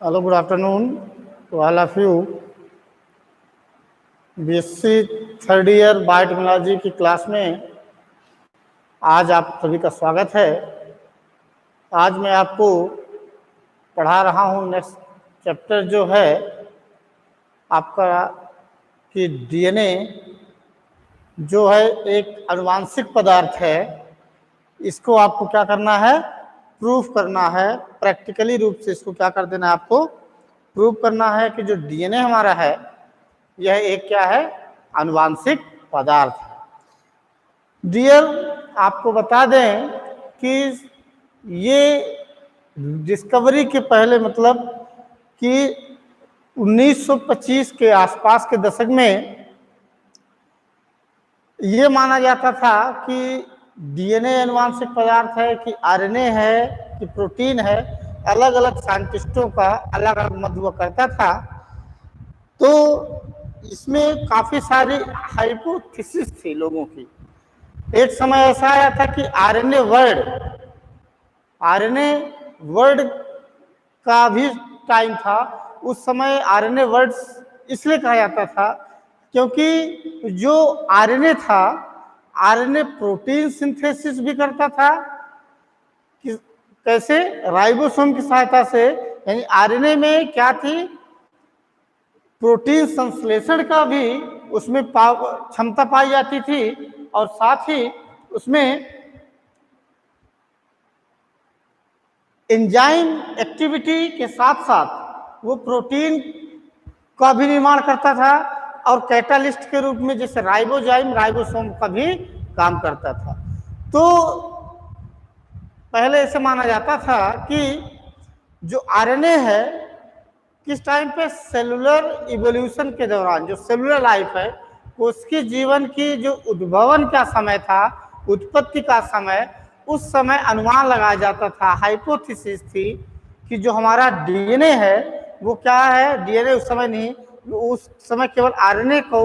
Hello, good afternoon to all of you. BSc third year biotechnology की class में आज आप सभी का स्वागत है। आज मैं आपको पढ़ा रहा हूँ नेक्स्ट चैप्टर जो है आपका कि डीएनए जो है एक आनुवांशिक पदार्थ है। इसको आपको क्या करना है, प्रूफ करना है। प्रैक्टिकली रूप से इसको क्या कर देना है, आपको प्रूफ करना है कि जो डीएनए हमारा है यह एक क्या है, आनुवांशिक पदार्थ है। डियर, आपको बता दें कि ये डिस्कवरी के पहले मतलब कि 1925 के आसपास के दशक में ये माना जाता था कि डीएनए आनुवांशिक पदार्थ है कि आरएनए है कि प्रोटीन है। अलग अलग साइंटिस्टों का अलग अलग मत हुआ करता था। तो इसमें काफी सारी हाइपोथेसिस थी लोगों की। एक समय ऐसा आया था कि आरएनए वर्ड का भी टाइम था। उस समय आरएनए वर्ड इसलिए कहा जाता था क्योंकि जो आरएनए था, आरएनए प्रोटीन सिंथेसिस भी करता था। कैसे? राइबोसोम की सहायता से। यानी आरएनए में क्या थी, प्रोटीन संश्लेषण का भी उसमें क्षमता पाई जाती थी और साथ ही उसमें एंजाइम एक्टिविटी के साथ साथ वो प्रोटीन का भी निर्माण करता था और कैटालिस्ट के रूप में जैसे राइबोसोम का भी काम करता था। तो पहले ऐसे माना जाता था कि जो आरएनए है किस टाइम पे सेलुलर इवोल्यूशन के दौरान, जो सेलुलर लाइफ है उसकी जीवन की जो उद्भवन का समय था, उत्पत्ति का समय, उस समय अनुमान लगाया जाता था। हाइपोथेसिस थी कि जो हमारा डीएनए है वो क्या है, डीएनए उस समय नहीं, उस समय केवल आरएनए को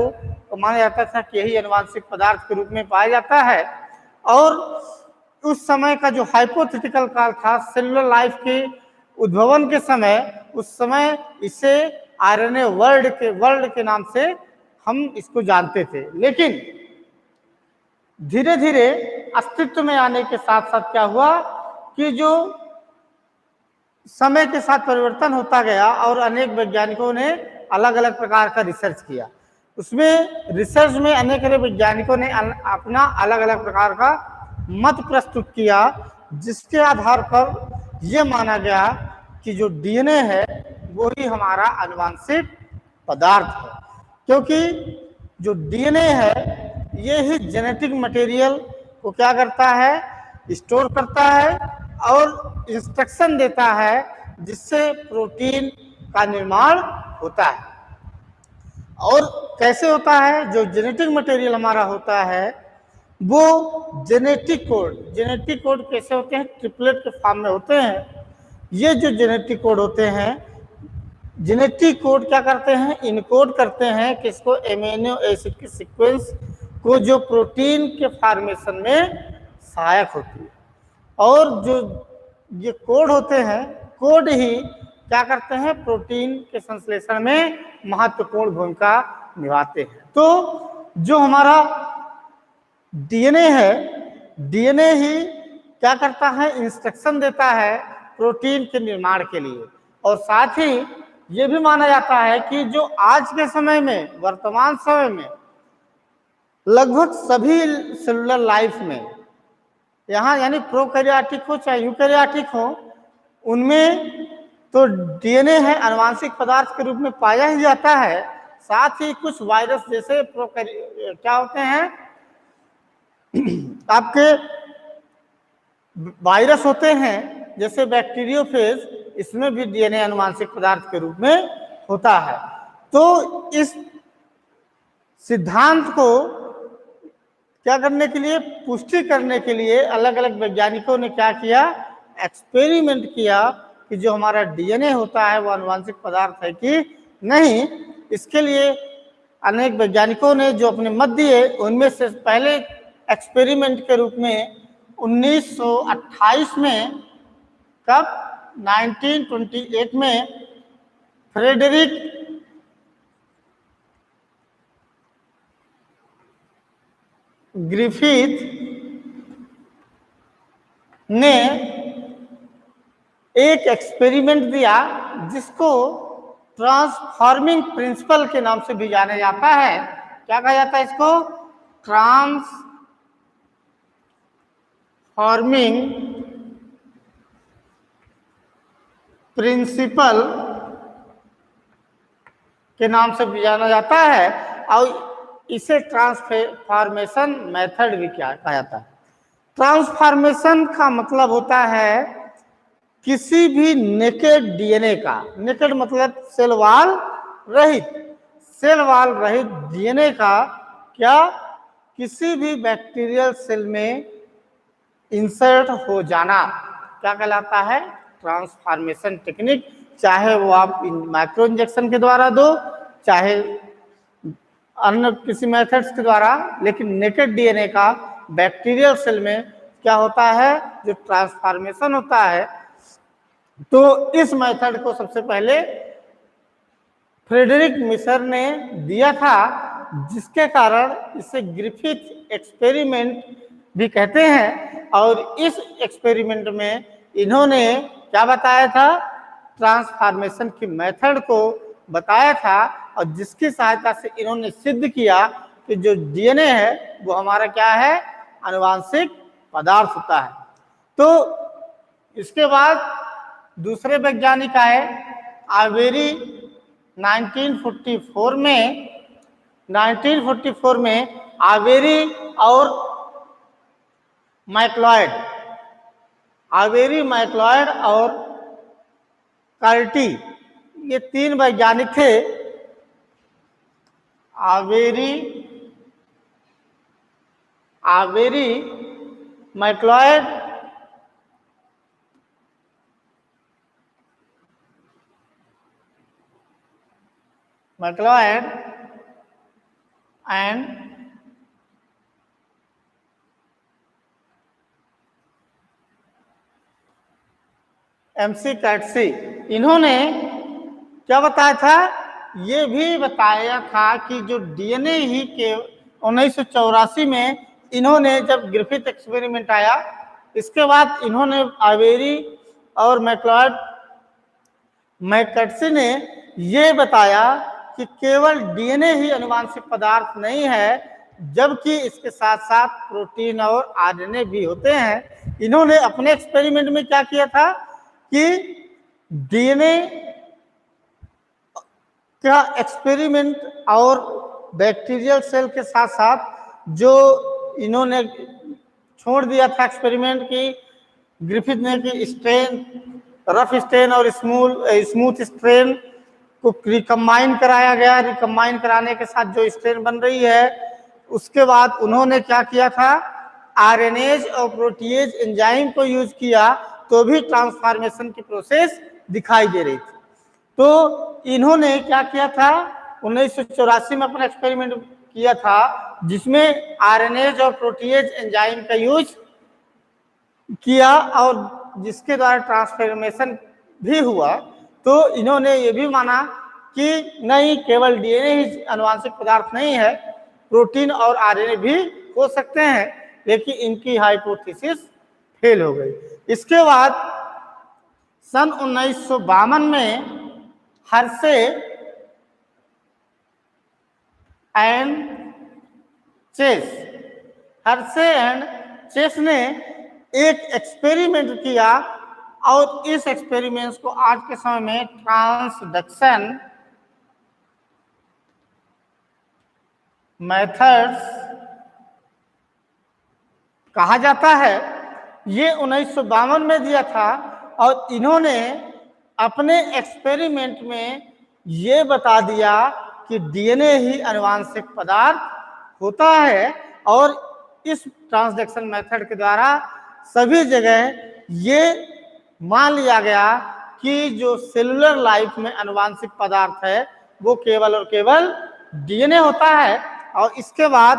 माना जाता था कि यही आनुवांशिक पदार्थ के रूप में पाया जाता है। और उस समय का जो हाइपोथेटिकल काल था सेलुलर लाइफ के उद्भवन के समय, उस समय इसे आरएनए वर्ल्ड के नाम से हम इसको जानते थे। लेकिन धीरे धीरे अस्तित्व में आने के साथ साथ क्या हुआ कि जो समय के साथ परिवर्तन होता गया और अनेक वैज्ञानिकों ने अलग अलग प्रकार का रिसर्च किया। उसमें रिसर्च में अनेक वैज्ञानिकों ने अपना अलग अलग प्रकार का मत प्रस्तुत किया, जिसके आधार पर यह माना गया कि जो डीएनए है वही हमारा आनुवांशिक पदार्थ है। क्योंकि जो डीएनए है ये ही जेनेटिक मटेरियल को क्या करता है, स्टोर करता है और इंस्ट्रक्शन देता है जिससे प्रोटीन का निर्माण होता है। और कैसे होता है, जो जेनेटिक मटेरियल हमारा होता है वो जेनेटिक कोड कैसे होते हैं, ट्रिपलेट के फॉर्म में होते हैं। ये जो जेनेटिक कोड होते हैं, जेनेटिक कोड क्या करते हैं, इनकोड करते हैं किसको, एमिनो एसिड के सीक्वेंस को जो प्रोटीन के फॉर्मेशन में सहायक होती है। और जो ये कोड होते हैं, कोड ही क्या करते हैं, प्रोटीन के संश्लेषण में महत्वपूर्ण भूमिका निभाते हैं। तो जो हमारा डीएनए है, डीएनए ही क्या करता है, इंस्ट्रक्शन देता है प्रोटीन के निर्माण के लिए। और साथ ही ये भी माना जाता है कि जो आज के समय में, वर्तमान समय में लगभग सभी सेलुलर लाइफ में, यहाँ यानी प्रोकैरियोटिक हो चाहे यूकैरियोटिक हो, उनमें तो डीएनए है आनुवांशिक पदार्थ के रूप में पाया ही जाता है। साथ ही कुछ वायरस जैसे क्या होते हैं आपके वायरस होते हैं जैसे बैक्टीरियोफेज, इसमें भी डीएनए आनुवांशिक पदार्थ के रूप में होता है। तो इस सिद्धांत को क्या करने के लिए, पुष्टि करने के लिए अलग अलग वैज्ञानिकों ने क्या किया, एक्सपेरिमेंट किया कि जो हमारा डीएनए होता है वो आनुवांशिक पदार्थ है कि नहीं। इसके लिए अनेक वैज्ञानिकों ने जो अपने मत दिए, उनमें से पहले एक्सपेरिमेंट के रूप में 1928 में, कब, 1928 में फ्रेडरिक ग्रिफिथ ने एक एक्सपेरिमेंट दिया जिसको ट्रांसफॉर्मिंग प्रिंसिपल के नाम से भी जाना जाता है। क्या कहा जाता है इसको? ट्रांसफॉर्मिंग प्रिंसिपल के नाम से भी जाना जाता है और इसे ट्रांसफॉर्मेशन मेथड भी क्या कहा जाता है। ट्रांसफॉर्मेशन का मतलब होता है किसी भी नेकेड डीएनए का, नेकेड मतलब सेल वॉल रहित डीएनए का क्या किसी भी बैक्टीरियल सेल में इंसर्ट हो जाना क्या कहलाता है? Transformation technique. चाहे वो आप माइक्रो इंजेक्शन के द्वारा दो, चाहे अन्य किसी मेथड्स के द्वारा, लेकिन नेकेड डीएनए का बैक्टीरियल सेल में क्या होता है? जो ट्रांसफॉर्मेशन होता है। तो इस मेथड को सबसे पहले फ्रेडरिक मिशर ने दिया था, जिसके कारण इसे ग्रिफिथ एक्सपेरिमेंट भी कहते हैं। और इस एक्सपेरिमेंट में इन्होंने क्या बताया था? ट्रांसफॉर्मेशन की मेथड को बताया था, और जिसकी सहायता से इन्होंने सिद्ध किया कि जो डीएनए है वो हमारा क्या है? आनुवांशिक पदार्थ होता है। तो इसके बाद दूसरे वैज्ञानिक आए आवेरी 1944 में आवेरी और मैक्लॉयड और कार्टी, ये तीन वैज्ञानिक थे। आवेरी, मैक्लॉयड एंड एमसी कैटसी, इन्होंने क्या बताया था? ये भी बताया था कि जो डीएनए ही के 1984 में इन्होंने, जब ग्रिफिथ एक्सपेरिमेंट आया, इसके बाद इन्होंने आवेरी और मैककेटसी ने ये बताया कि केवल डीएनए ही आनुवांशिक पदार्थ नहीं है, जबकि इसके साथ साथ प्रोटीन और आरएनए भी होते हैं। इन्होंने अपने एक्सपेरिमेंट में क्या किया था कि डीएनए का एक्सपेरिमेंट और बैक्टीरियल सेल के साथ साथ जो इन्होंने छोड़ दिया था एक्सपेरिमेंट की ग्रिफिथ ने कि स्ट्रेन, रफ स्ट्रेन और स्मूथ स्ट्रेन को रिकम्बाइन कराया गया। रिकम्बाइन कराने के साथ जो स्ट्रेन बन रही है, उसके बाद उन्होंने क्या किया था? आरएनएज और प्रोटीएज एंजाइम को यूज किया, तो भी ट्रांसफॉर्मेशन की प्रोसेस दिखाई दे रही थी। तो इन्होंने क्या किया था? 1984 में अपना एक्सपेरिमेंट किया था, जिसमें आरएनएज और प्रोटीएज एंजाइम का यूज किया और जिसके द्वारा ट्रांसफॉर्मेशन भी हुआ। तो इन्होंने ये भी माना कि नहीं, केवल डीएनए ही आनुवांशिक पदार्थ नहीं है, प्रोटीन और आरएनए भी हो सकते हैं, लेकिन इनकी हाइपोथेसिस फेल हो गई। इसके बाद सन 1952 में हर्शे एंड चेस ने एक एक्सपेरिमेंट किया, और इस एक्सपेरिमेंट को आज के समय में ट्रांसडक्शन मेथड्स कहा जाता है। ये 1952 में दिया था, और इन्होंने अपने एक्सपेरिमेंट में ये बता दिया कि डीएनए ही आनुवांशिक पदार्थ होता है, और इस ट्रांसडक्शन मेथड के द्वारा सभी जगह ये मान लिया गया कि जो सेलुलर लाइफ में आनुवांशिक पदार्थ है वो केवल और केवल डीएनए होता है। और इसके बाद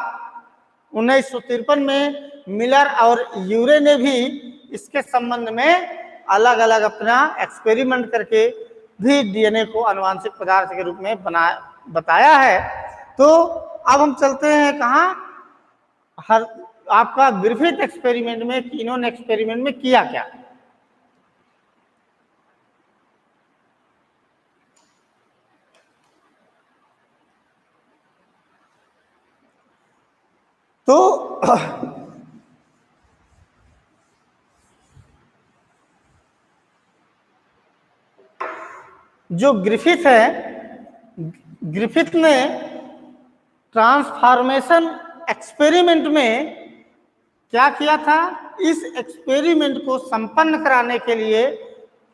1953 में मिलर और यूरे ने भी इसके संबंध में अलग अलग अपना एक्सपेरिमेंट करके भी डीएनए को आनुवांशिक पदार्थ के रूप में बताया है। तो अब हम चलते हैं कहाँ, आपका ग्रिफिथ एक्सपेरिमेंट में, कीनोन एक्सपेरिमेंट में किया क्या। तो जो ग्रिफिथ है, ग्रिफिथ ने ट्रांसफॉर्मेशन एक्सपेरिमेंट में क्या किया था, इस एक्सपेरिमेंट को संपन्न कराने के लिए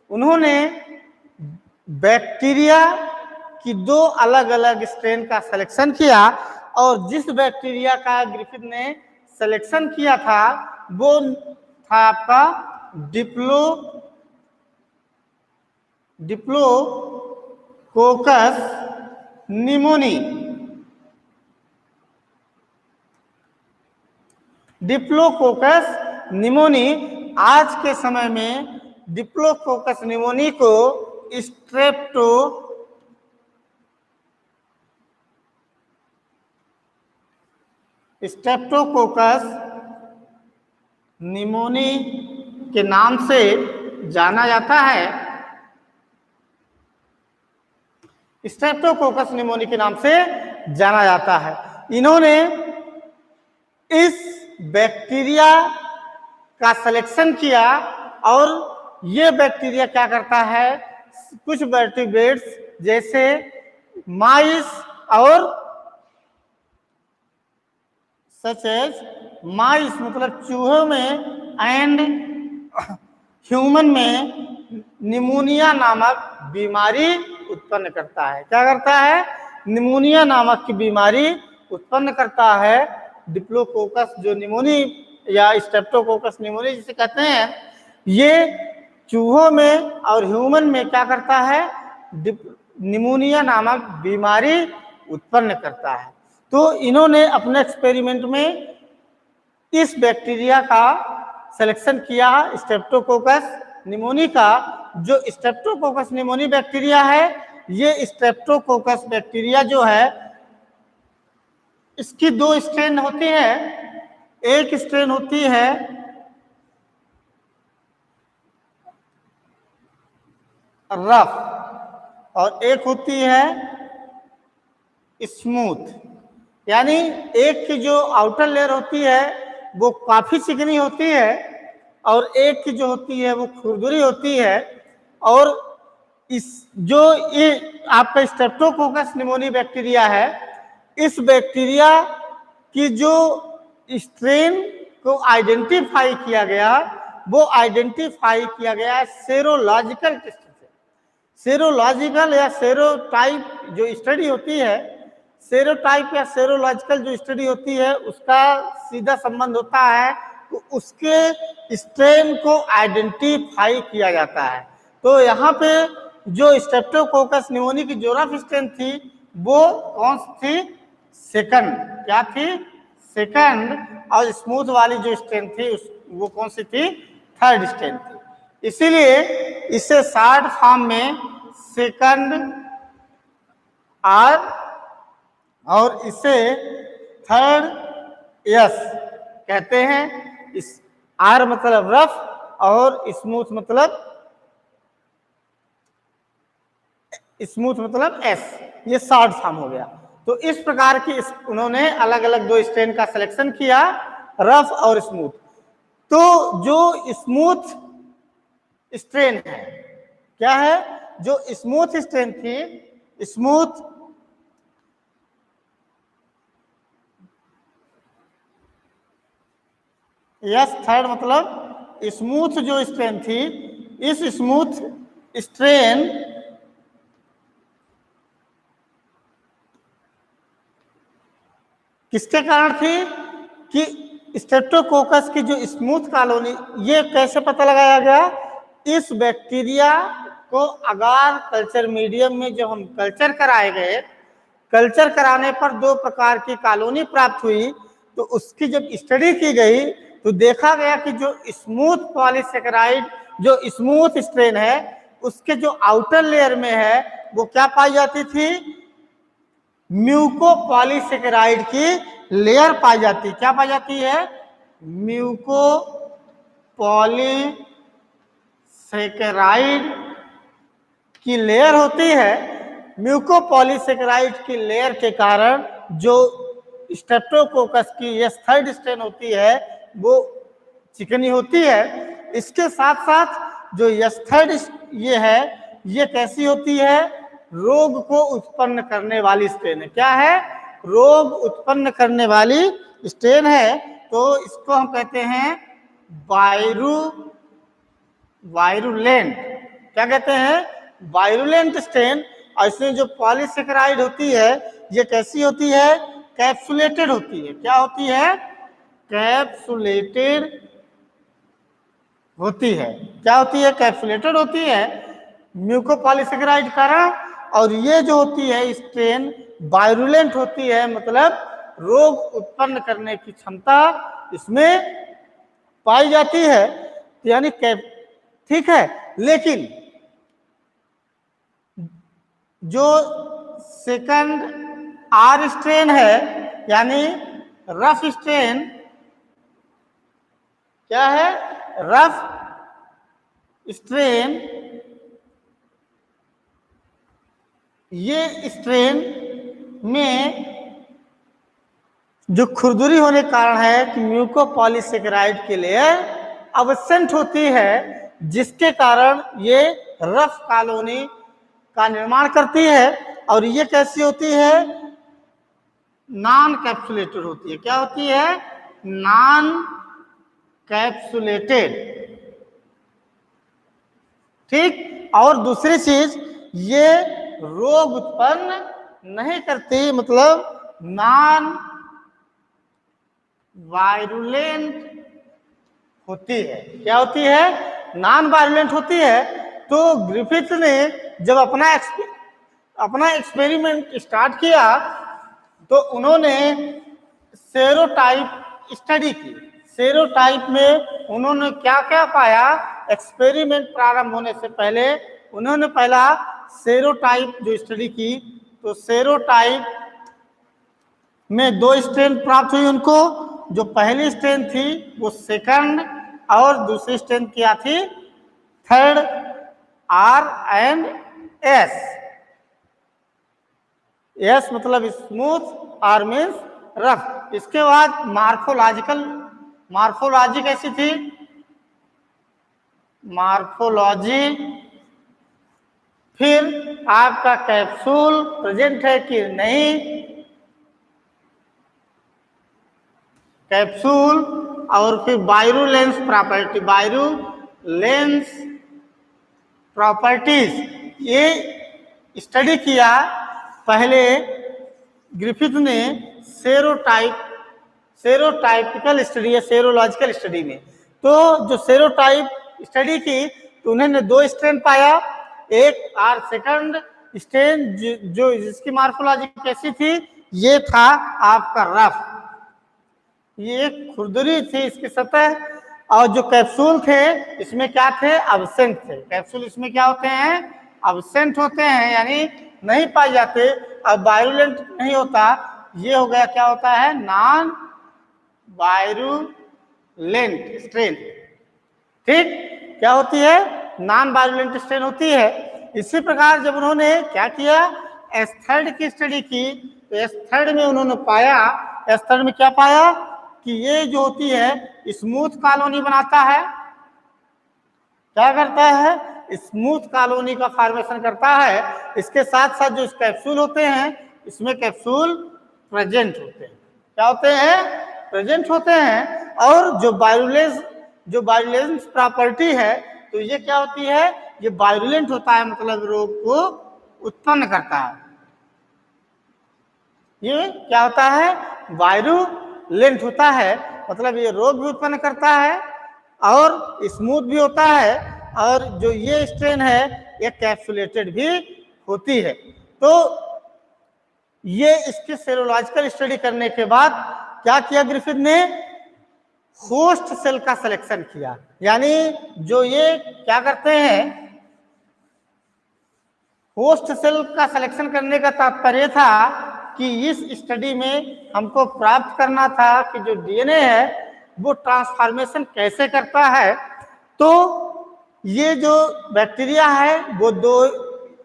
उन्होंने बैक्टीरिया की 2 अलग अलग स्ट्रेन का सिलेक्शन किया, और जिस बैक्टीरिया का ग्रिफिथ ने सिलेक्शन किया था वो था आपका डिप्लोकोकस निमोनी। डिप्लोकोकस निमोनी, आज के समय में डिप्लोकोकस निमोनी को स्ट्रेप्टोकोकस निमोनी के नाम से जाना जाता है। स्ट्रेप्टोकोकस निमोनी के नाम से जाना जाता है। इन्होंने इस बैक्टीरिया का सिलेक्शन किया, और ये बैक्टीरिया क्या करता है, कुछ वर्टिब्रेट्स जैसे माइस और सच एज माइस मतलब चूहों में एंड ह्यूमन में निमोनिया नामक बीमारी उत्पन्न करता है। क्या करता है, निमोनिया नामक की बीमारी उत्पन्न करता है। डिप्लोकोकस जो निमोनी या स्ट्रेप्टोकोकस निमोनी जिसे कहते हैं, ये चूहों में और ह्यूमन में क्या करता है, निमोनिया नामक बीमारी उत्पन्न करता है। तो इन्होंने अपने एक्सपेरिमेंट में इस बैक्टीरिया का सिलेक्शन किया, स्ट्रेप्टोकोकस निमोनी का। जो स्ट्रेप्टोकोकस निमोनी बैक्टीरिया है, ये स्ट्रेप्टोकोकस बैक्टीरिया जो है, इसकी 2 स्ट्रेन होती है। एक स्ट्रेन होती है रफ और एक होती है स्मूथ। यानी एक की जो आउटर लेयर होती है वो काफी चिकनी होती है, और एक की जो होती है वो खुरदुरी होती है। और इस जो ये आपका स्ट्रेप्टोकोकस निमोनी बैक्टीरिया है, इस बैक्टीरिया की जो स्ट्रेन को आइडेंटिफाई किया गया, वो आइडेंटिफाई किया गया सेरोलॉजिकल टेस्ट से। सेरोलॉजिकल या सेरोटाइप जो स्टडी होती है, सेरोटाइप या सेरोलॉजिकल जो स्टडी होती है, उसका सीधा संबंध होता है तो उसके स्ट्रेन को आइडेंटिफाई किया जाता है। तो यहाँ पे जो स्ट्रेप्टोकोकस निमोनी की जो रफ स्ट्रेन थी वो कौन सी थी, सेकंड। क्या थी, सेकंड। और स्मूथ वाली जो स्ट्रेन थी वो कौन सी थी, थर्ड स्ट्रेन थी। इसीलिए इसे शॉर्ट फॉर्म में सेकंड आर और इसे थर्ड एस कहते हैं। इस आर मतलब रफ और स्मूथ मतलब एस, ये शॉर्ट फॉर्म हो गया। तो इस प्रकार की उन्होंने अलग अलग 2 स्ट्रेन का सिलेक्शन किया, रफ और स्मूथ। तो जो स्मूथ स्ट्रेन है, क्या है, जो स्मूथ स्ट्रेन थी, स्मूथ यस थर्ड मतलब स्मूथ जो स्ट्रेन थी, इस स्मूथ स्ट्रेन किसके कारण थी कि स्ट्रेप्टोकोकस की जो स्मूथ कॉलोनी, ये कैसे पता लगाया गया, इस बैक्टीरिया को अगार कल्चर मीडियम में जब हम कल्चर कराए गए, कल्चर कराने पर 2 प्रकार की कॉलोनी प्राप्त हुई। तो उसकी जब स्टडी की गई तो देखा गया कि जो स्मूथ पॉलीसेकेराइड जो स्मूथ स्ट्रेन है, उसके जो आउटर लेयर में है वो क्या पाई जाती थी, म्यूकोपॉलीसेकेराइड की लेयर पाई जाती है। क्या पाई जाती है, म्यूकोपॉलीसेकेराइड की लेयर होती है। म्यूकोपॉलीसेकेराइड की लेयर के कारण जो स्ट्रेप्टोकोकस की ये थर्ड स्ट्रेन होती है वो चिकनी होती है। इसके साथ साथ जो यस्थर्ड ये है ये कैसी होती है, रोग को उत्पन्न करने वाली स्ट्रेन है। क्या है, रोग उत्पन्न करने वाली स्ट्रेन है। तो इसको हम कहते हैं वायरुलेंट। क्या कहते हैं, वायरुलेंट स्ट्रेन। और इसमें जो पॉलीसेकेराइड होती है ये कैसी होती है, कैप्सुलेटेड होती है। क्या होती है, कैप्सुलेटेड होती है। क्या होती है, कैप्सुलेटेड होती है म्यूकोपॉलीसेकेराइड कारण। और ये जो होती है स्ट्रेन वायरुलेंट होती है, मतलब रोग उत्पन्न करने की क्षमता इसमें पाई जाती है। यानी ठीक है, लेकिन जो सेकंड आर स्ट्रेन है यानी रफ स्ट्रेन, क्या है, रफ स्ट्रेन, ये स्ट्रेन में जो खुरदुरी होने के कारण है कि म्यूकोपॉलीसेकेराइड के लेयर अब्सेंट होती है, जिसके कारण ये रफ कॉलोनी का निर्माण करती है। और ये कैसी होती है, नॉन कैप्सुलेटेड होती है। क्या होती है, नॉन कैप्सुलेटेड। ठीक। और दूसरी चीज, ये रोग उत्पन्न नहीं करती, मतलब नॉन वायरुलेंट होती है। क्या होती है, नॉन वायरुलेंट होती है। तो ग्रिफिथ ने जब अपना एक्सपेरिमेंट स्टार्ट किया तो उन्होंने सेरोटाइप स्टडी की। सेरोटाइप में उन्होंने क्या क्या पाया, एक्सपेरिमेंट प्रारंभ होने से पहले उन्होंने पहला सेरोटाइप जो स्टडी की, तो सेरोटाइप में 2 स्ट्रेन प्राप्त हुई उनको। जो पहली स्ट्रेन थी वो सेकंड, और दूसरी स्ट्रेन क्या थी, third, R and S. S मतलब स्मूथ, आर मीन्स रफ। इसके बाद मार्फोलॉजी कैसी थी, मार्फोलॉजी, फिर आपका कैप्सूल प्रेजेंट है कि नहीं, कैप्सूल, और फिर वायरुलेंस प्रॉपर्टी, वायरुलेंस प्रॉपर्टीज, ये स्टडी किया पहले ग्रिफिथ ने सेरोटाइपिकल स्टडी या सेरोलॉजिकल स्टडी में। तो जो सेरोटाइप स्टडी की तो उन्होंने 2 स्ट्रेन पाया, एक आर सेकंड स्ट्रेन जो जिसकी मार्फोलॉजी कैसी थी, ये था आपका रफ, ये खुरदुरी थी इसकी सतह। और जो कैप्सूल थे इसमें क्या थे, अब्सेंट थे। कैप्सूल इसमें क्या होते हैं, अब्सेंट होते हैं, यानी नहीं पाए जाते। अब वायरुलेंट नहीं होता, ये हो गया क्या होता है, नॉन वायरुलेंट स्ट्रेन। ठीक, क्या होती है, नॉन वायरुलेंट स्ट्रेन होती है। इसी प्रकार जब उन्होंने क्या किया, एस्थर्ड की स्टडी की, तो एस्थर्ड में उन्होंने पाया, एस्थर्ड में क्या पाया कि ये जो होती है स्मूथ कॉलोनी बनाता है। क्या करता है, स्मूथ कॉलोनी का फॉर्मेशन करता है। इसके साथ साथ जो कैप्सूल होते हैं इसमें कैप्सूल प्रेजेंट होते हैं। क्या होते हैं, प्रेजेंट होते हैं। और जो वायरुलेंस प्रॉपर्टी है, तो ये क्या होती है, ये वायरुलेंट होता है, मतलब रोग को उत्पन्न करता है। ये क्या होता है, वायरुलेंट होता है, मतलब ये रोग भी उत्पन्न करता है और स्मूथ भी होता है। और जो ये स्ट्रेन है ये कैप्सुलेटेड भी होती है। तो ये इसकी सेरोलॉजिकल स्टडी करने के बाद क्या किया ग्रिफिथ ने, होस्ट सेल का सिलेक्शन किया। यानी जो ये क्या करते हैं, होस्ट सेल का सिलेक्शन करने का तात्पर्य था कि इस स्टडी में हमको प्राप्त करना था कि जो डीएनए है वो ट्रांसफॉर्मेशन कैसे करता है। तो ये जो बैक्टीरिया है वो दो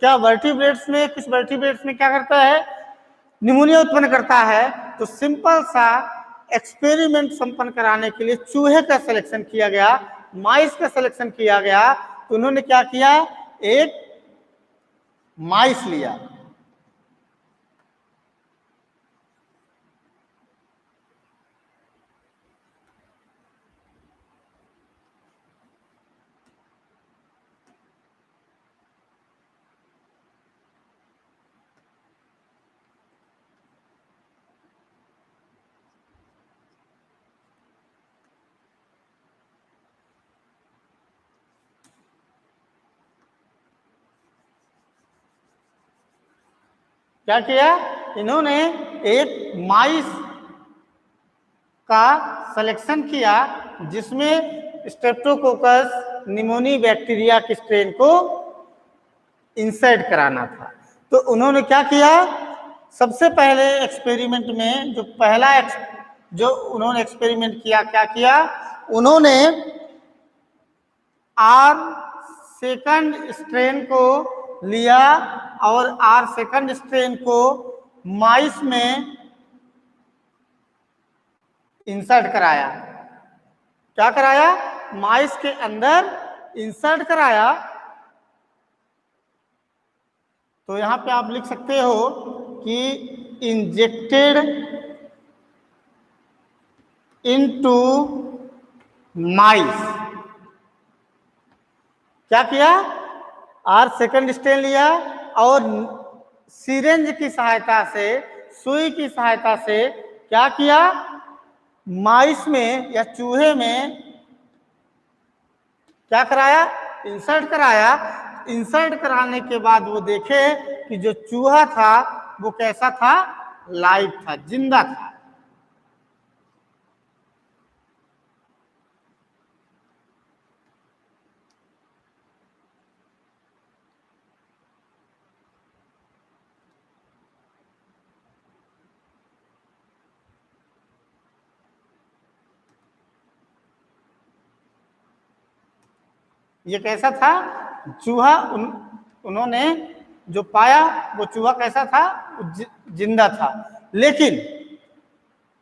क्या वर्टिब्रेट्स में, किस वर्टिब्रेट्स में क्या करता है, निमोनिया उत्पन्न करता है। तो सिंपल सा एक्सपेरिमेंट संपन्न कराने के लिए चूहे का सिलेक्शन किया गया, माइस का सिलेक्शन किया गया। तो उन्होंने क्या किया, एक माइस लिया, क्या किया इन्होंने, एक माइस का सिलेक्शन किया जिसमें स्ट्रेप्टोकोकस निमोनी बैक्टीरिया के स्ट्रेन को इंसर्ट कराना था। तो उन्होंने क्या किया, सबसे पहले एक्सपेरिमेंट में जो उन्होंने एक्सपेरिमेंट किया, क्या किया उन्होंने आर सेकंड स्ट्रेन को लिया और आर सेकंड स्ट्रेन को माइस में इंसर्ट कराया। क्या कराया, माइस के अंदर इंसर्ट कराया। तो यहां पे आप लिख सकते हो कि इंजेक्टेड इनटू माइस। क्या किया, आर सेकंड स्ट्रेन लिया और सिरेंज की सहायता से, सुई की सहायता से क्या किया, माइस में या चूहे में क्या कराया, इंसर्ट कराया। इंसर्ट कराने के बाद वो देखे कि जो चूहा था वो कैसा था, लाइव था, जिंदा था। ये कैसा था चूहा, उन्होंने जो पाया वो चूहा कैसा था, जिंदा था। लेकिन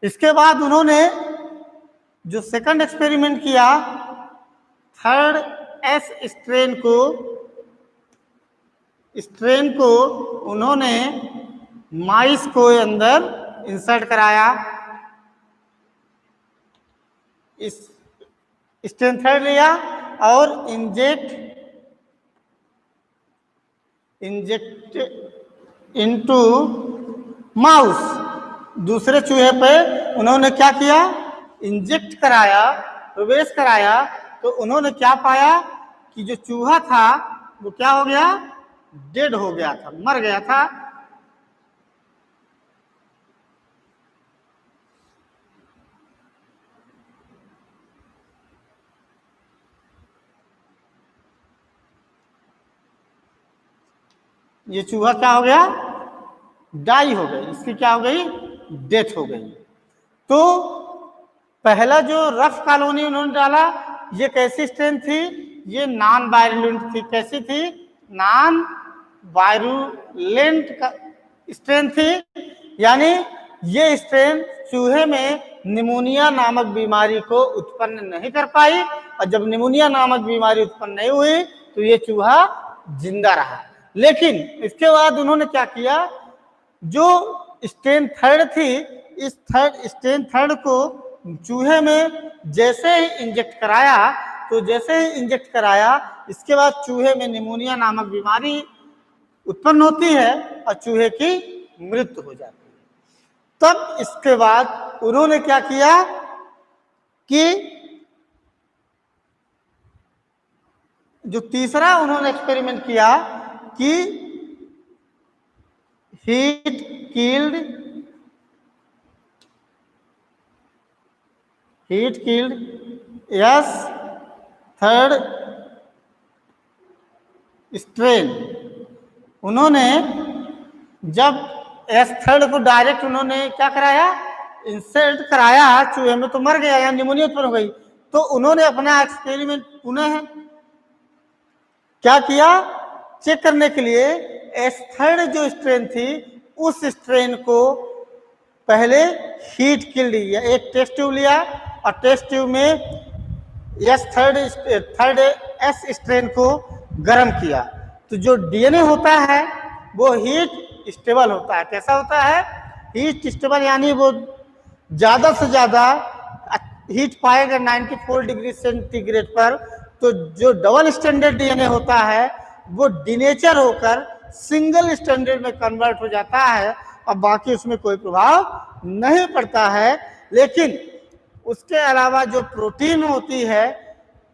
इसके बाद उन्होंने जो सेकंड एक्सपेरिमेंट किया, थर्ड एस स्ट्रेन को उन्होंने माइस को अंदर इंसर्ट कराया। इस स्ट्रेन थर्ड लिया और इंजेक्ट इनटू माउस। दूसरे चूहे पे उन्होंने क्या किया, इंजेक्ट कराया, प्रवेश कराया। तो उन्होंने क्या पाया कि जो चूहा था वो क्या हो गया, डेड हो गया था, मर गया था। ये चूहा क्या हो गया, डाई हो गई, इसकी क्या हो गई, डेथ हो गई। तो पहला जो रफ कॉलोनी उन्होंने डाला, ये कैसी स्ट्रेन थी, ये नॉन वायरुलेंट थी। कैसी थी, नॉन वायरुलेंट स्ट्रेन थी। यानी ये स्ट्रेन चूहे में निमोनिया नामक बीमारी को उत्पन्न नहीं कर पाई, और जब निमोनिया नामक बीमारी उत्पन्न नहीं हुई तो ये चूहा जिंदा रहा। लेकिन इसके बाद उन्होंने क्या किया, जो स्ट्रेन थर्ड थी, इस स्ट्रेन थर्ड को चूहे में जैसे ही इंजेक्ट कराया, तो जैसे ही इंजेक्ट कराया इसके बाद चूहे में निमोनिया नामक बीमारी उत्पन्न होती है और चूहे की मृत्यु हो जाती है। तब इसके बाद उन्होंने क्या किया कि जो तीसरा उन्होंने एक्सपेरिमेंट किया कि heat killed yes third strain. उन्होंने जब S3 को डायरेक्ट उन्होंने क्या कराया, इंसर्ट कराया चूहे में, तो मर गया या निमोनिया उत्पन्न हो गई। तो उन्होंने अपना एक्सपेरिमेंट पुनः क्या किया, चेक करने के लिए S3 जो स्ट्रेन थी उस स्ट्रेन को पहले हीट किल लिया, एक टेस्ट ट्यूब लिया और टेस्ट ट्यूब में थर्ड एस स्ट्रेन को गर्म किया। तो जो डीएनए होता है वो हीट स्टेबल होता है। कैसा होता है, हीट स्टेबल, यानी वो ज़्यादा से ज़्यादा हीट पाएगा 94 डिग्री सेंटीग्रेड पर। तो जो डबल स्टैंडर्ड डीएनए होता है वो डिनेचर होकर सिंगल स्टैंडर्ड में कन्वर्ट हो जाता है और बाकी उसमें कोई प्रभाव नहीं पड़ता है। लेकिन उसके अलावा जो प्रोटीन होती है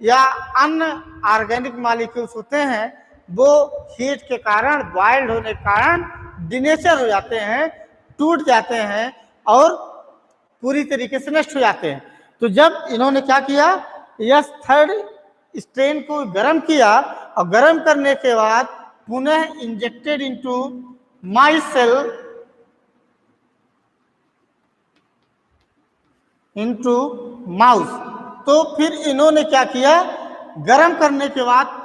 या अन्य ऑर्गेनिक मॉलिक्यूल्स होते हैं वो हीट के कारण, बॉइल्ड होने के कारण डिनेचर हो जाते हैं, टूट जाते हैं और पूरी तरीके से नष्ट हो जाते हैं। तो जब इन्होंने क्या किया, S3 स्ट्रेन को गर्म किया और गर्म करने के बाद पुनः इंजेक्टेड इनटू माइस सेल इनटू माउस। तो फिर इन्होंने क्या किया, गर्म करने के बाद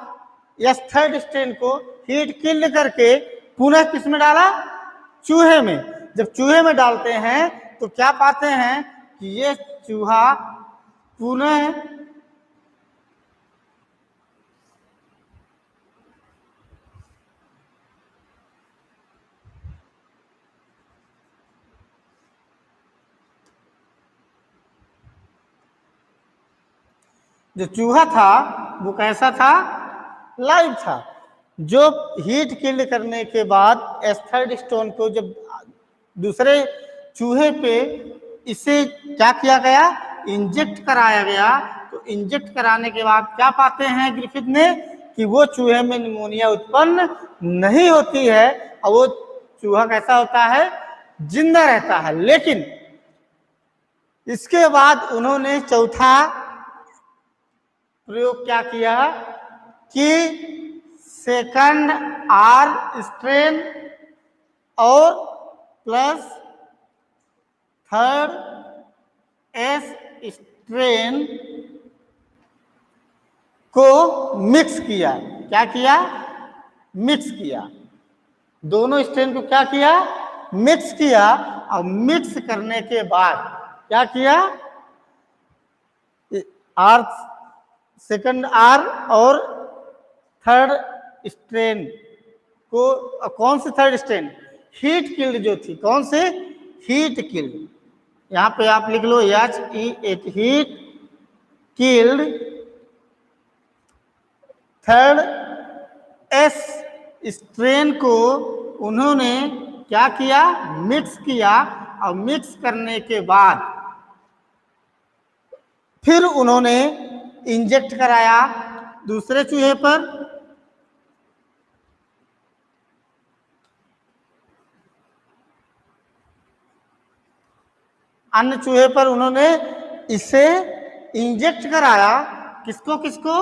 S3 स्ट्रेन को हीट किल करके पुनः किस में डाला, चूहे में। जब चूहे में डालते हैं तो क्या पाते हैं कि ये चूहा पुनः जो चूहा था वो कैसा था, लाइव था। जो हीट किल करने के बाद S3 स्टोन को जब दूसरे चूहे पे इसे क्या किया गया, इंजेक्ट कराया गया। तो इंजेक्ट कराने के बाद क्या पाते हैं ग्रिफिथ ने कि वो चूहे में निमोनिया उत्पन्न नहीं होती है और वो चूहा कैसा होता है, जिंदा रहता है। लेकिन इसके बाद उन्होंने चौथा प्रयोग क्या किया कि सेकंड आर स्ट्रेन और प्लस थर्ड एस स्ट्रेन को मिक्स किया। क्या किया, मिक्स किया। दोनों स्ट्रेन को क्या किया, मिक्स किया। और मिक्स करने के बाद क्या किया, आर सेकंड आर और थर्ड स्ट्रेन को, कौन सी थर्ड स्ट्रेन, हीट किल्ड जो थी, कौन से, हीट किल्ड। यहां पे आप लिख लो HEAT, heat killed third S strain को उन्होंने क्या किया, मिक्स किया। और मिक्स करने के बाद फिर उन्होंने इंजेक्ट कराया दूसरे चूहे पर। अन्य चूहे पर उन्होंने इसे इंजेक्ट कराया। किसको किसको,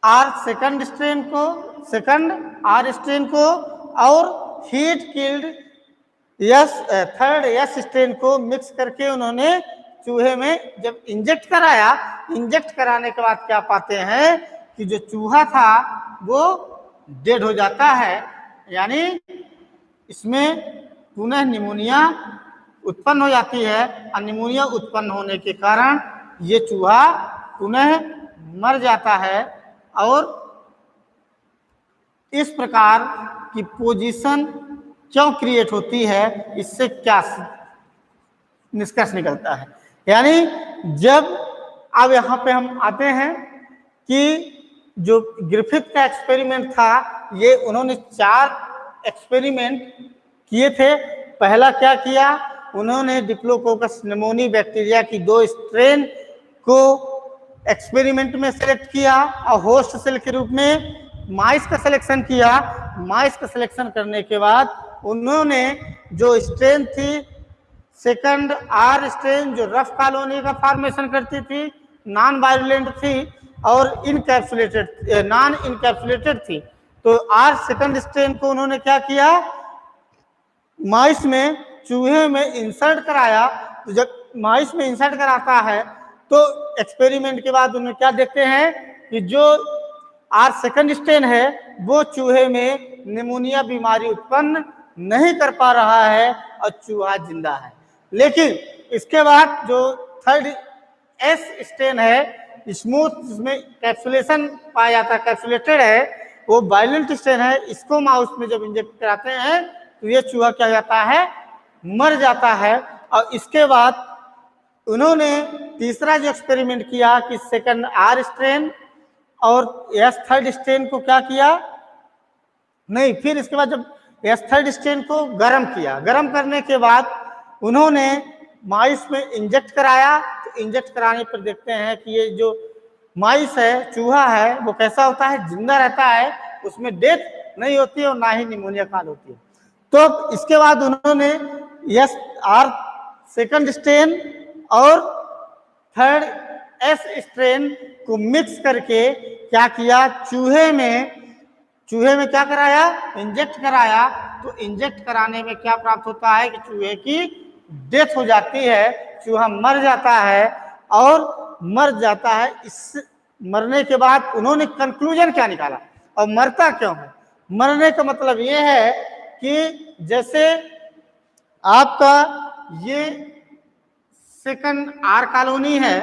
आर सेकंड स्ट्रेन को, सेकंड आर स्ट्रेन को, और heat killed third S strain को मिक्स करके उन्होंने चूहे में जब इंजेक्ट कराया। इंजेक्ट कराने के बाद क्या पाते हैं कि जो चूहा था वो डेड हो जाता है, यानी इसमें पुनः निमोनिया उत्पन्न हो जाती है। और निमोनिया उत्पन्न होने के कारण ये चूहा पुनः मर जाता है। और इस प्रकार की पोजीशन क्यों क्रिएट होती है, इससे क्या निष्कर्ष निकलता है। यानी जब अब यहाँ पे हम आते हैं कि जो ग्रिफिथ का एक्सपेरिमेंट था, ये उन्होंने 4 एक्सपेरिमेंट किए थे। पहला क्या किया, उन्होंने डिप्लोकोकस निमोनी बैक्टीरिया की 2 स्ट्रेन को एक्सपेरिमेंट में सेलेक्ट किया और होस्ट सेल के रूप में माइस का सिलेक्शन किया। माइस का सिलेक्शन करने के बाद उन्होंने जो स्ट्रेन थी सेकंड आर स्ट्रेन, जो रफ कॉलोनी का फॉर्मेशन करती थी, नॉन वायलेंट थी और इनकैप्सुलेटेड, नॉन इनकैप्सुलेटेड थी, तो आर सेकंड स्ट्रेन को उन्होंने क्या किया, माइस में, चूहे में इंसर्ट कराया। तो जब माइस में इंसर्ट कराता है तो एक्सपेरिमेंट के बाद उन्हें क्या देखते हैं कि जो आर सेकंड स्ट्रेन है वो चूहे में निमोनिया बीमारी उत्पन्न नहीं कर पा रहा है और चूहा जिंदा है। लेकिन इसके बाद जो थर्ड एस स्ट्रेन है, स्मूथ, जिसमें कैप्सुलेशन पाया जाता है, कैप्सुलेटेड है, वो वायलेंट स्ट्रेन है। इसको माउस में जब इंजेक्ट कराते हैं तो ये चूहा क्या जाता है, मर जाता है। और इसके बाद उन्होंने तीसरा जो एक्सपेरिमेंट किया कि सेकंड आर स्ट्रेन और एस थर्ड स्ट्रेन को क्या किया, नहीं, फिर इसके बाद जब एस थर्ड स्ट्रेन को गर्म किया, गर्म करने के बाद उन्होंने माइस में इंजेक्ट कराया। तो इंजेक्ट कराने पर देखते हैं कि ये जो माइस है, चूहा है, वो कैसा होता है, जिंदा रहता है, उसमें डेथ नहीं होती है और ना ही निमोनिया काल होती है। तो इसके बाद उन्होंने एस आर सेकंड स्ट्रेन और थर्ड एस स्ट्रेन को मिक्स करके क्या किया, चूहे में क्या कराया, इंजेक्ट कराया। तो इंजेक्ट कराने में क्या प्राप्त होता है कि चूहे की डेथ हो जाती है, चूहा मर जाता है। और मर जाता है, इस मरने के बाद उन्होंने कंक्लूजन क्या निकाला और मरता क्यों है। मरने का मतलब ये है कि जैसे आपका ये सेकंड आर कॉलोनी है,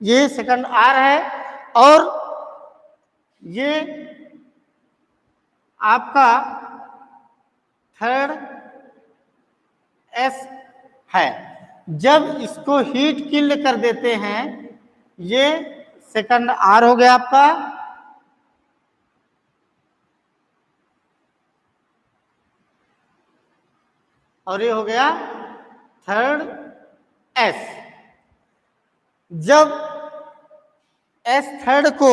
ये सेकंड आर है और ये आपका थर्ड एस है। जब इसको हीट किल कर देते हैं, ये सेकंड आर हो गया आपका, और ये हो गया थर्ड एस। जब एस थर्ड को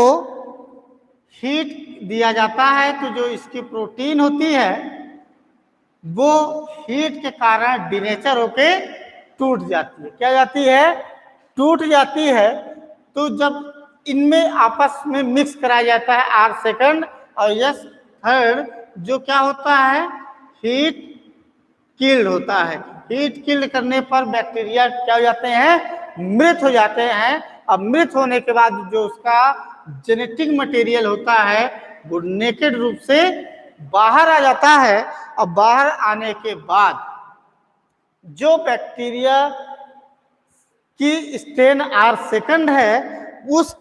हीट दिया जाता है तो जो इसकी प्रोटीन होती है वो हीट के कारण डिनेचर होके टूट जाती है। क्या जाती है, टूट जाती है। तो जब इनमें आपस में मिक्स कराया जाता है आर सेकंड और एस थर्ड, जो क्या होता है, हीट किल्ड होता है। हीट किल्ड करने पर बैक्टीरिया क्या हो जाते हैं, मृत हो जाते हैं। अब मृत होने के बाद जो उसका जेनेटिक मटेरियल होता है वो नेकेड रूप से बाहर आ जाता है। और बाहर आने के बाद जो बैक्टीरिया की स्ट्रेन आर सेकंड है, उस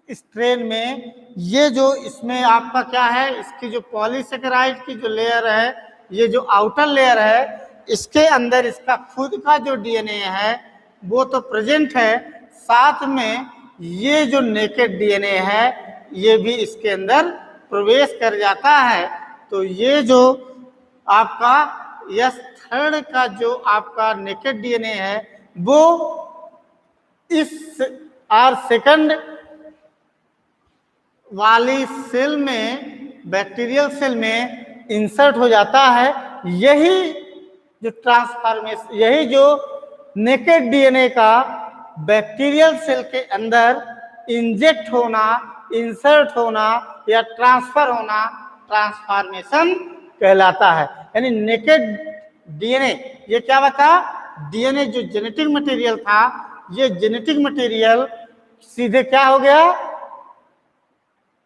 स्ट्रेन में ये जो इसमें आपका क्या है, इसकी जो पॉलीसेकेराइड की जो लेयर है, ये जो आउटर लेयर है, इसके अंदर इसका खुद का जो डीएनए है वो तो प्रेजेंट है, साथ में ये जो नेकेड डीएनए है ये भी इसके अंदर प्रवेश कर जाता है। तो ये जो आपका एस थर्ड का जो आपका नेकेड डीएनए है वो इस आर सेकंड वाली सेल में, बैक्टीरियल सेल में इंसर्ट हो जाता है। यही जो ट्रांसफॉर्मेशन, यही जो नेकेड डीएनए का बैक्टीरियल सेल के अंदर इंजेक्ट होना, इंसर्ट होना या ट्रांसफर होना, ट्रांसफॉर्मेशन कहलाता है। यानी नेकेड डीएनए, ये क्या बता, डीएनए जो जेनेटिक मटेरियल था, ये जेनेटिक मटेरियल सीधे क्या हो गया,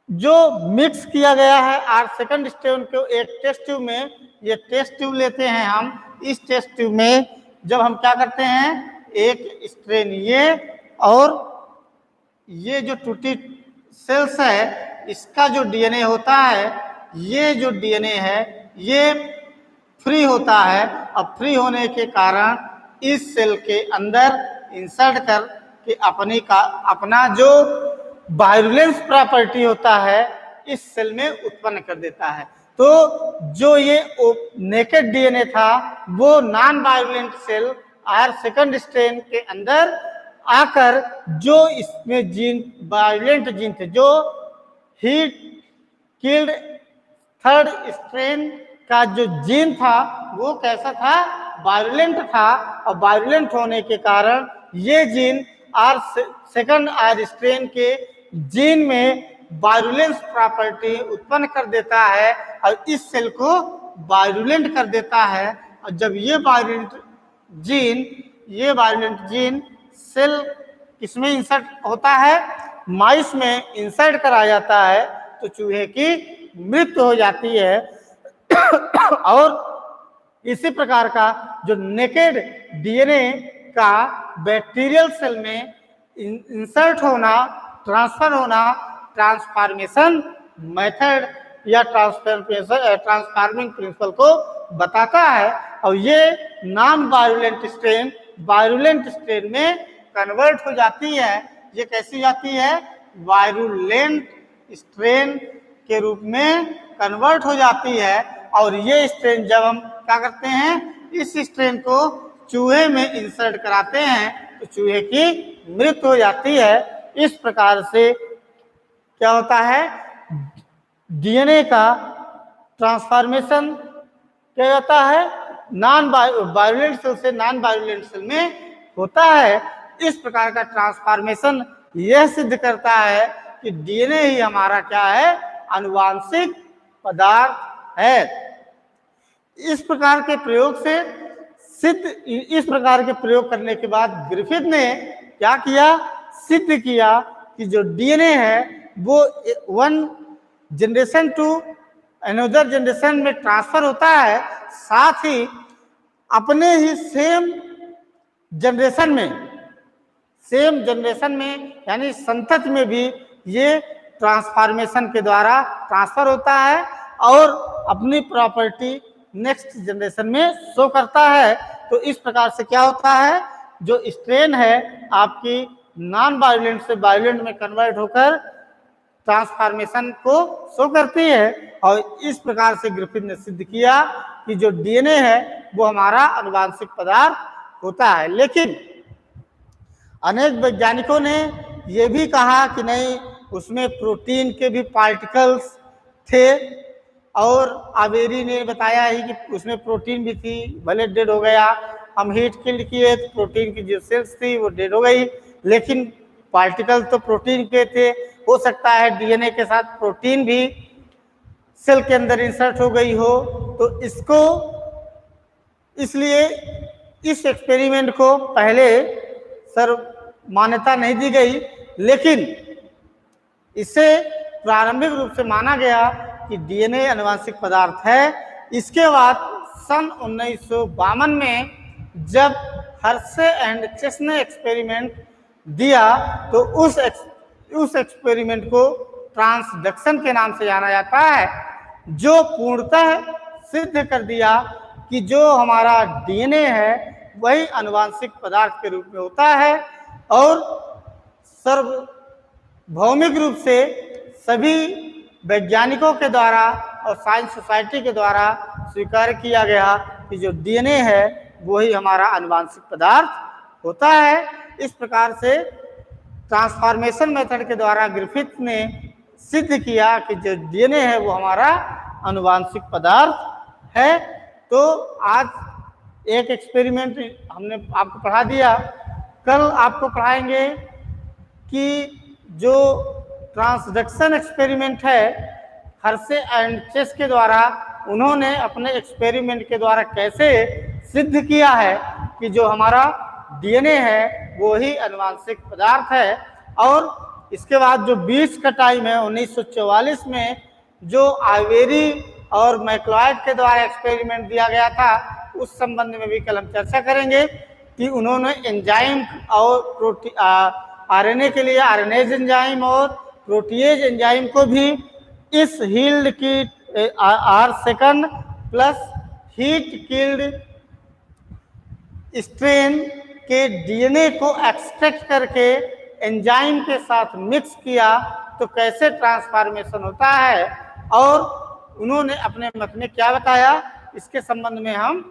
जो मिक्स किया गया है आर सेकंड स्ट्रेन को एक टेस्ट ट्यूब में, ये टेस्ट ट्यूब लेते हैं हम। इस टेस्ट ट्यूब में जब हम क्या करते हैं, एक स्ट्रेन ये और ये जो टूटी सेल्स है, इसका जो डीएनए होता है, ये जो डीएनए है ये फ्री होता है। अब फ्री होने के कारण इस सेल के अंदर इंसर्ट कर के अपना जो वायरुलेंस प्रॉपर्टी होता है इस सेल में उत्पन्न कर देता है। तो जो ये नेकेड डीएनए था वो non virulent cell R second strain के अंदर आकर जो इसमें जीन, वायरुलेंट जीन थे, जो हीट किल्ड थर्ड स्ट्रेन का जो जीन था वो कैसा था, वायरुलेंट था। और वायरुलेंट होने के कारण ये gene R second R strain के जीन में वायरुलेंस प्रॉपर्टी उत्पन्न कर देता है और इस सेल को वायरुलेंट कर देता है। और जब ये वायरुलेंट जीन सेल किसमें इंसर्ट होता है, माइस में इंसर्ट करा जाता है, तो चूहे की मृत्यु हो जाती है। और इसी प्रकार का जो नेकेड डीएनए का बैक्टीरियल सेल में इंसर्ट होना, ट्रांसफर होना, ट्रांसफॉर्मेशन मेथड या ट्रांसफार्मिंग प्रिंसिपल को बताता है। और ये non virulent strain virulent strain में कन्वर्ट हो जाती है। ये कैसी जाती है, वायरुलेंट स्ट्रेन के रूप में कन्वर्ट हो जाती है। और ये स्ट्रेन जब हम क्या करते हैं, इस स्ट्रेन को चूहे में इंसर्ट कराते हैं तो चूहे की मृत्यु हो जाती है। इस प्रकार से क्या होता है, डीएनए का ट्रांसफॉर्मेशन क्या जाता है, नॉन वायरुलेंट सेल से नॉन वायरुलेंट सेल में होता है। इस प्रकार का ट्रांसफॉर्मेशन यह सिद्ध करता है कि डीएनए ही हमारा क्या है, आनुवांशिक पदार्थ है। इस प्रकार के प्रयोग करने के बाद ग्रिफिथ ने क्या किया, सिद्ध किया कि जो डीएनए है वो one generation to another generation में ट्रांसफर होता है, साथ ही अपने ही सेम जनरेशन में यानी संतति में भी ये ट्रांसफॉर्मेशन के द्वारा ट्रांसफर होता है और अपनी प्रॉपर्टी नेक्स्ट जनरेशन में शो करता है। तो इस प्रकार से क्या होता है, जो स्ट्रेन है आपकी नॉन वायरुलेंट से वायरुलेंट में कन्वर्ट होकर ट्रांसफॉर्मेशन को शो करती है। और इस प्रकार से ग्रिफिथ ने सिद्ध किया कि जो डीएनए है वो हमारा आनुवांशिक पदार्थ होता है। लेकिन अनेक वैज्ञानिकों ने यह भी कहा कि नहीं, उसमें प्रोटीन के भी पार्टिकल्स थे। और आवेरी ने बताया ही कि उसमें प्रोटीन भी थी, भले डेड हो गया, हम हीट किल्ड किए तो प्रोटीन की जो सेल्स थी वो डेड हो गई, लेकिन पार्टिकल तो प्रोटीन के थे। हो सकता है डीएनए के साथ प्रोटीन भी सेल के अंदर इंसर्ट हो गई हो। तो इसलिए इस एक्सपेरिमेंट को पहले मान्यता नहीं दी गई, लेकिन इसे प्रारंभिक रूप से माना गया कि डीएनए आनुवांशिक पदार्थ है। इसके बाद सन 1952 में जब हर्शे एंड चेस ने एक्सपेरिमेंट दिया तो उस एक्सपेरिमेंट को ट्रांसडक्शन के नाम से जाना जाता है, जो पूर्णतः सिद्ध कर दिया कि जो हमारा डीएनए है वही आनुवांशिक पदार्थ के रूप में होता है। और सार्वभौमिक रूप से सभी वैज्ञानिकों के द्वारा और साइंस सोसाइटी के द्वारा स्वीकार किया गया कि जो डीएनए है वही हमारा आनुवांशिक पदार्थ होता है। इस प्रकार से ट्रांसफॉर्मेशन मेथड के द्वारा ग्रिफिथ ने सिद्ध किया कि जो डीएनए है वो हमारा आनुवांशिक पदार्थ है। तो आज एक एक्सपेरिमेंट हमने आपको पढ़ा दिया, कल आपको पढ़ाएंगे कि जो ट्रांसडक्शन एक्सपेरिमेंट है हर्शे एंड चेस के द्वारा, उन्होंने अपने एक्सपेरिमेंट के द्वारा कैसे सिद्ध किया है कि जो हमारा डीएनए है वो ही आनुवांशिक पदार्थ है। और इसके बाद जो बीच का टाइम है 1944 में जो आवेरी और मैक्लॉयड के द्वारा एक्सपेरिमेंट दिया गया था, उस संबंध में भी कल हम चर्चा करेंगे कि उन्होंने एंजाइम और आरएनए के लिए आरएनएज एंजाइम और प्रोटीएज एंजाइम को भी इस हील्ड की R second plus heat killed strain के डीएनए को एक्सट्रैक्ट करके एंजाइम के साथ मिक्स किया तो कैसे ट्रांसफॉर्मेशन होता है, और उन्होंने अपने मत में क्या बताया, इसके संबंध में हम